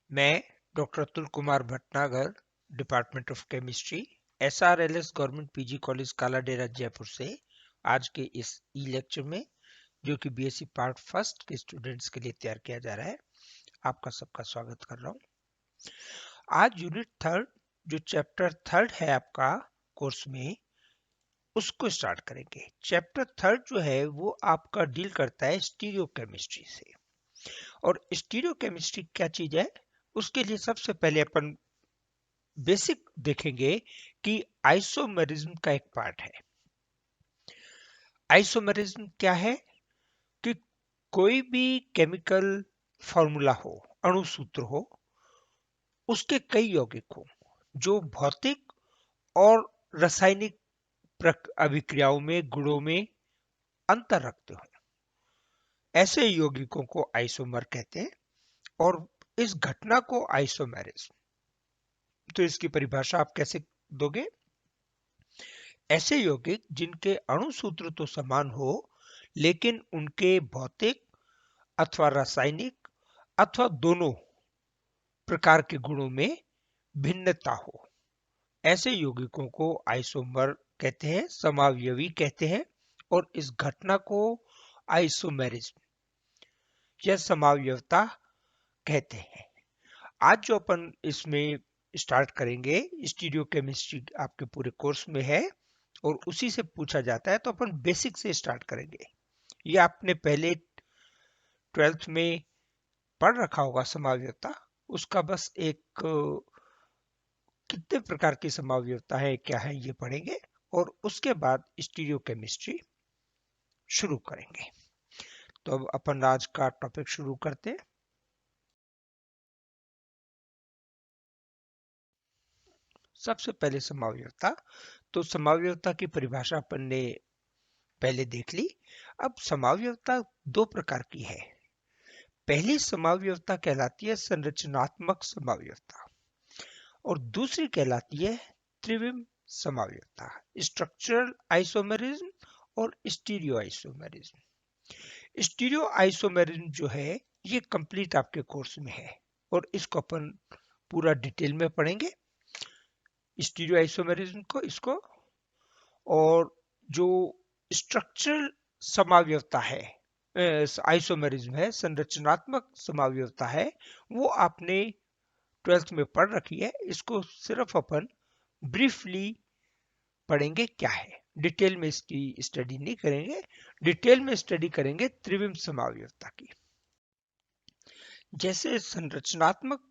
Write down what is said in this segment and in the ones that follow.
मैं doctor Atul Kumar Bhatnagar, department of chemistry, SRLS government PG college Kaladera Jaipur से आज के इस ई लेक्चर में, जो कि बीएससी पार्ट फर्स्ट के स्टूडेंट्स के लिए तैयार किया जा रहा है, आपका सबका स्वागत कर रहा हूँ। आज यूनिट थर्ड, जो चैप्टर थर्ड है आपका कोर्स में, उसको स्टार्ट करेंगे। चैप्टर थर्ड जो है वो आपका डील करता है स्टीरियो केमिस्ट्री से। और स्टीरियो केमिस्ट्री क्या चीज है, उसके लिए सबसे पहले अपन बेसिक देखेंगे कि आइसोमेरिज्म का एक पार्ट है। आइसोमेरिज्म क्या है कि कोई भी केमिकल फॉर्मूला हो, अणु सूत्र हो, उसके कई यौगिक हो जो भौतिक और रासायनिक अभिक्रियाओं में गुणों में अंतर रखते हो, ऐसे यौगिकों को आइसोमर कहते हैं। और इस घटना को आइसोमेरिज्म, तो इसकी परिभाषा आप कैसे दोगे? ऐसे यौगिक जिनके अणु सूत्र तो समान हो, लेकिन उनके भौतिक अथवा रासायनिक अथवा दोनों प्रकार के गुणों में भिन्नता हो, ऐसे यौगिकों को आइसोमर कहते हैं, समावयवी कहते हैं। और इस घटना को आइसोमेरिज्म या समावयवता कहते हैं। आज जो अपन इसमें स्टार्ट करेंगे, स्टीरियो केमिस्ट्री आपके पूरे कोर्स में है और उसी से पूछा जाता है, तो अपन बेसिक से स्टार्ट करेंगे। ये आपने पहले 12th में पढ़ रखा होगा समावयवता, उसका बस एक कितने प्रकार की समावयवता है, क्या है, ये पढ़ेंगे और उसके बाद स्टीरियो केमिस्ट्री शुरू करेंगे। तो अब अपन आज का टॉपिक शुरू करते हैं। सबसे पहले समावयवता, तो समावयवता की परिभाषा अपन ने पहले देख ली। अब समावयवता दो प्रकार की है। पहली समावयवता कहलाती है संरचनात्मक समावयवता और दूसरी कहलाती है त्रिविम समावयवता, स्ट्रक्चरल आइसोमेरिज्म और स्टीरियो आइसोमेरिज्म। स्टीरियो आइसोमेरिज्म जो है ये कंप्लीट आपके कोर्स में है और इसको अपन पूरा डिटेल में पढ़ेंगे, स्टीरियो आइसोमेरिज्म को, इसको। और जो स्ट्रक्चरल समावयवता है, आइसोमेरिज्म है, संरचनात्मक समावयवता है, वो आपने 12th में पढ़ रखी है। इसको सिर्फ अपन ब्रीफली पढ़ेंगे क्या है, डिटेल में इसकी स्टडी नहीं करेंगे। डिटेल में स्टडी करेंगे त्रिविम समावयवता की। जैसे संरचनात्मक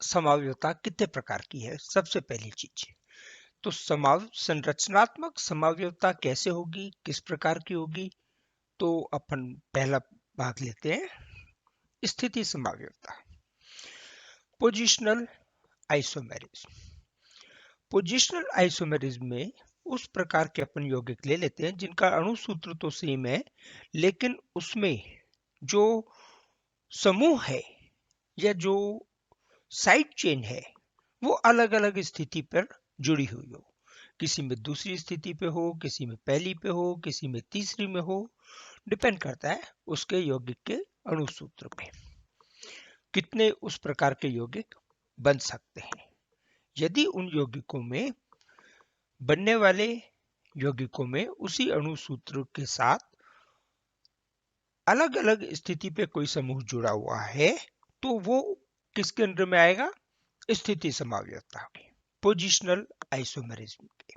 समावयवता कितने प्रकार की है, सबसे पहली चीज तो संरचनात्मक समावयवता कैसे होगी, किस प्रकार की होगी, तो अपन पहला भाग लेते हैं, स्थिति समावयवता, पोजिशनल आइसोमेरिज्म। पोजिशनल आइसोमेरिज्म में उस प्रकार के अपन यौगिक ले लेते हैं जिनका अणु सूत्र तो सेम है, लेकिन उसमें जो समूह है या जो साइड चेन है वो अलग अलग स्थिति पर जुड़ी हुई हो, किसी में दूसरी स्थिति पे हो, किसी में पहली पे हो, किसी में तीसरी में हो, डिपेंड करता है उसके यौगिक के अणु सूत्र पे। कितने उस प्रकार के यौगिक बन सकते हैं, यदि उन यौगिकों में बनने वाले यौगिकों में उसी अणु सूत्र के साथ अलग अलग स्थिति पे कोई समूह जुड़ा हुआ है, तो वो किसके अंडर में आएगा? स्थिति समावयवता की, पोजिशनल आइसोमेरिज्म के।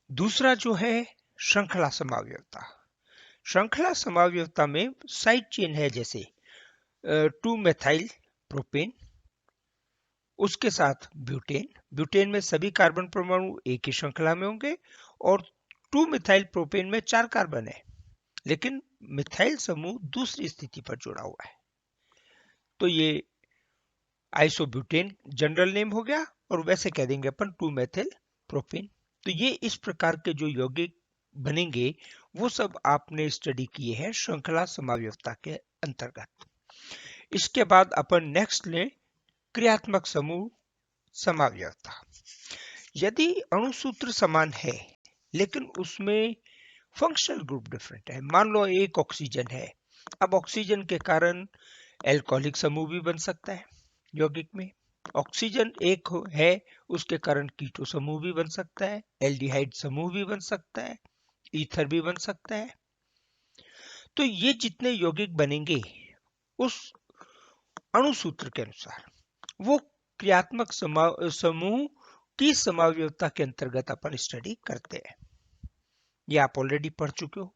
दूसरा जो है श्रृंखला समावयवता। श्रृंखला समावयवता में साइड चेन है, जैसे 2 मेथाइल प्रोपेन, उसके साथ ब्यूटेन। ब्यूटेन में सभी कार्बन परमाणु एक ही श्रृंखला में होंगे और 2 मिथाइल प्रोपेन में 4 कार्बन है, लेकिन मिथाइल समूह दूसरी स्थिति पर जुड़ा हुआ है, तो ये आइसोब्यूटेन जनरल नेम हो गया, और वैसे कह देंगे अपन 2 मेथिल प्रोपेन। तो ये इस प्रकार के जो यौगिक बनेंगे वो सब आपने स्टडी किए हैं श्रृंखला समावयवता के अंतर्गत। इसके बाद अपन नेक्स्ट लें क्रियात्मक समूह समावयवता। यदि अणु सूत्र समान है लेकिन उसमें फंक्शनल ग्रुप डिफरेंट है, मान लो एक ऑक्सीजन है, अब ऑक्सीजन के कारण एल्कोहलिक समूह भी बन सकता है यौगिक में। ऑक्सीजन एक है, उसके कारण कीटो समूह भी बन सकता है, एल्डिहाइड समूह भी बन सकता है, ईथर भी बन सकता है। तो ये जितने यौगिक बनेंगे उस अणुसूत्र के अनुसार वो क्रियात्मक समूह की समावयवता के अंतर्गत अपन स्टडी करते हैं। ये आप ऑलरेडी पढ़ चुके हो।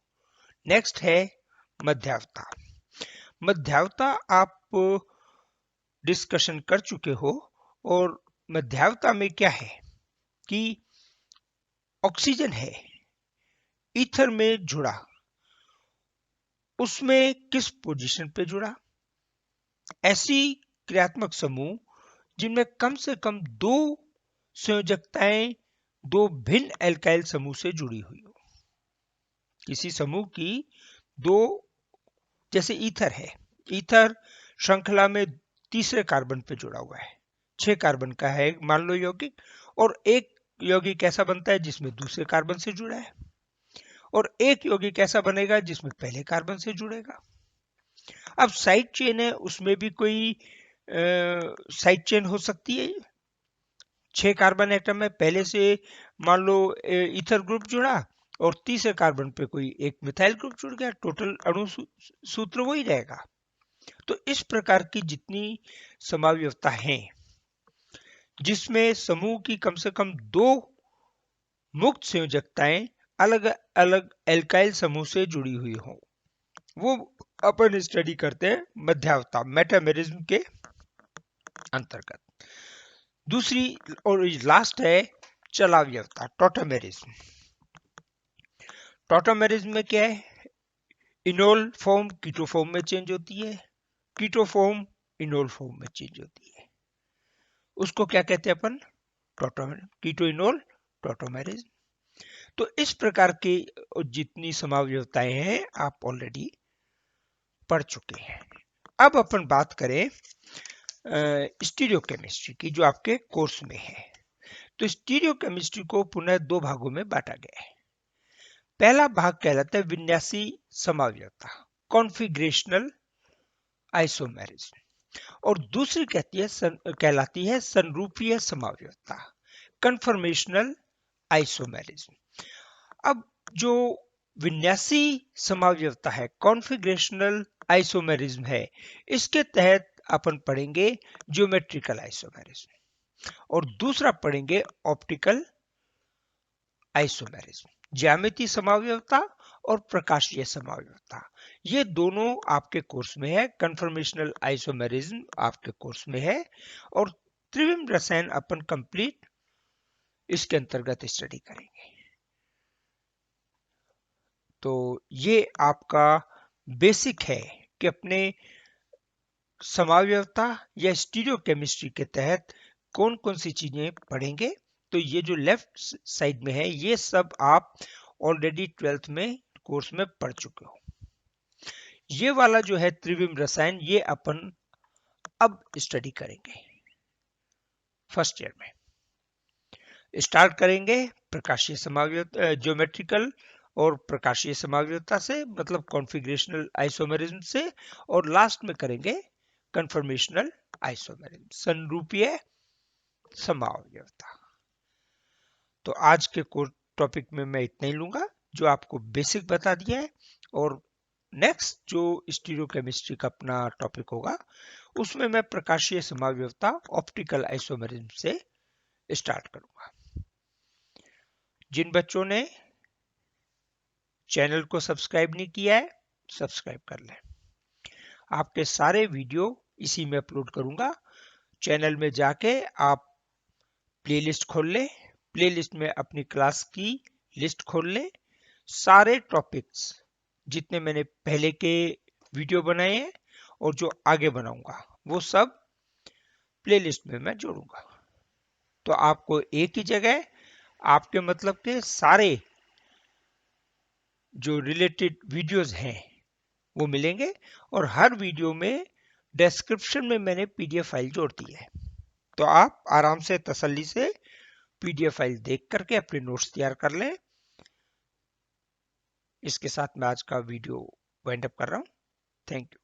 नेक्स्ट है मध्यावता। मध्यावता आप डिस्कशन कर चुके हो। और मध्यावता में क्या है कि ऑक्सीजन है, ईथर में जुड़ा, उसमें किस पोजीशन पे जुड़ा। ऐसी क्रियात्मक समूह जिनमें कम से कम दो संयोजकताएं दो भिन्न एल्काइल समूह से जुड़ी हुई हो। किसी समूह की दो, जैसे ईथर है, ईथर श्रृंखला में तीसरे कार्बन पे जुड़ा हुआ है, 6 कार्बन का है मान लो यौगिक, और एक यौगिक ऐसा बनता है जिसमें दूसरे कार्बन से जुड़ा है, और एक यौगिक ऐसा बनेगा जिसमें पहले कार्बन से जुड़ेगा। अब साइड चेन है, उसमें भी कोई साइड चेन हो सकती है। 6 कार्बन एटम में पहले से मान लो ईथर ग्रुप जुड़ा और तीसरे कार्बन पे कोई एक मिथाइल ग्रुप जुड़ गया, टोटल अणु सूत्र वही रहेगा। तो इस प्रकार की जितनी समावयवता है जिसमें समूह की कम से कम दो मुक्त संयोजकताएं अलग अलग एल्काइल समूह से जुड़ी हुई हो, वो अपन स्टडी करते हैं मध्यावता, मेटामेरिज्म के अंतर्गत। दूसरी और लास्ट है चलावयवता, टोटोमेरिज्म। टोटोमेरिज्म में क्या है, इनोल फॉर्म कीटो फॉर्म में चेंज होती है, कीटो फॉर्म इनोल फॉर्म में चेंज होती है, उसको क्या कहते हैं अपन, कीटो इनोल टोटोमेरिज्म। तो इस प्रकार की जितनी समावयवताएं हैं आप ऑलरेडी पढ़ चुके हैं। अब अपन बात करें स्टीरियोकेमिस्ट्री की, जो आपके कोर्स में है। तो स्टीरियोकेमिस्ट्री को पुनः दो भागों में बांटा गया है। पहला भाग कहलाता है विन्यासी समावयवता, कॉन्फिगरेशनल आइसोमेरिज्म, और दूसरी कहलाती है संरूपीय समावयवता, कन्फर्मेशनल आइसोमेरिज्म। अब जो विन्यासी समावयवता है, कॉन्फिगरेशनल आइसोमेरिज्म है, इसके तहत अपन पढ़ेंगे ज्योमेट्रिकल आइसोमेरिज्म, और दूसरा पढ़ेंगे ऑप्टिकल आइसोमेरिज्म, ज्यामितीय समावयवता और प्रकाशीय समावयवता। ये दोनों आपके कोर्स में है। कन्फर्मेशनल आइसोमेरिज्म आपके कोर्स में है, और त्रिविम रसायन अपन कंप्लीट इसके अंतर्गत स्टडी करेंगे। तो ये आपका बेसिक है कि अपने समावयवता या स्टीरियोकेमिस्ट्री के तहत कौन कौन सी चीजें पढ़ेंगे। तो ये जो लेफ्ट साइड में है ये सब आप ऑलरेडी 12th में कोर्स में पढ़ चुके हो। ये वाला जो है त्रिविम रसायन, ये अपन अब स्टडी करेंगे फर्स्ट ईयर में। स्टार्ट करेंगे प्रकाशीय समावयवता, ज्योमेट्रिकल और प्रकाशीय समावयवता से, मतलब कॉन्फिगरेशनल आइसोमेरिज्म से, और लास्ट में करेंगे कन्फर्मेशनल आइसोमेरिज्म, संरूपीय समावयवता। तो आज के कोर्स टॉपिक में मैं इतना ही लूंगा जो आपको बेसिक बता दिया है, और नेक्स्ट जो स्टीरियोकेमिस्ट्री का अपना टॉपिक होगा उसमें मैं प्रकाशीय समावयवता, ऑप्टिकल आइसोमेरिज्म से स्टार्ट करूंगा। जिन बच्चों ने चैनल को सब्सक्राइब नहीं किया है, सब्सक्राइब कर लें। आपके सारे वीडियो इसी में अपलोड करूंगा। चैनल में जाके आप प्लेलिस्ट खोल लें, प्लेलिस्ट में अपनी क्लास की लिस्ट खोल लें। सारे टॉपिक्स जितने मैंने पहले के वीडियो बनाए हैं और जो आगे बनाऊंगा वो सब प्लेलिस्ट में मैं जोड़ूंगा। तो आपको एक ही जगह आपके मतलब के सारे जो रिलेटेड वीडियोस हैं वो मिलेंगे, और हर वीडियो में डिस्क्रिप्शन में मैंने पीडीएफ फाइल जोड़ दी है। तो आप आराम से तसल्ली से पीडीएफ फाइल देख करके अपने नोट्स तैयार कर लें। इसके साथ मैं आज का वीडियो वाइंड अप कर रहा हूं। Thank you.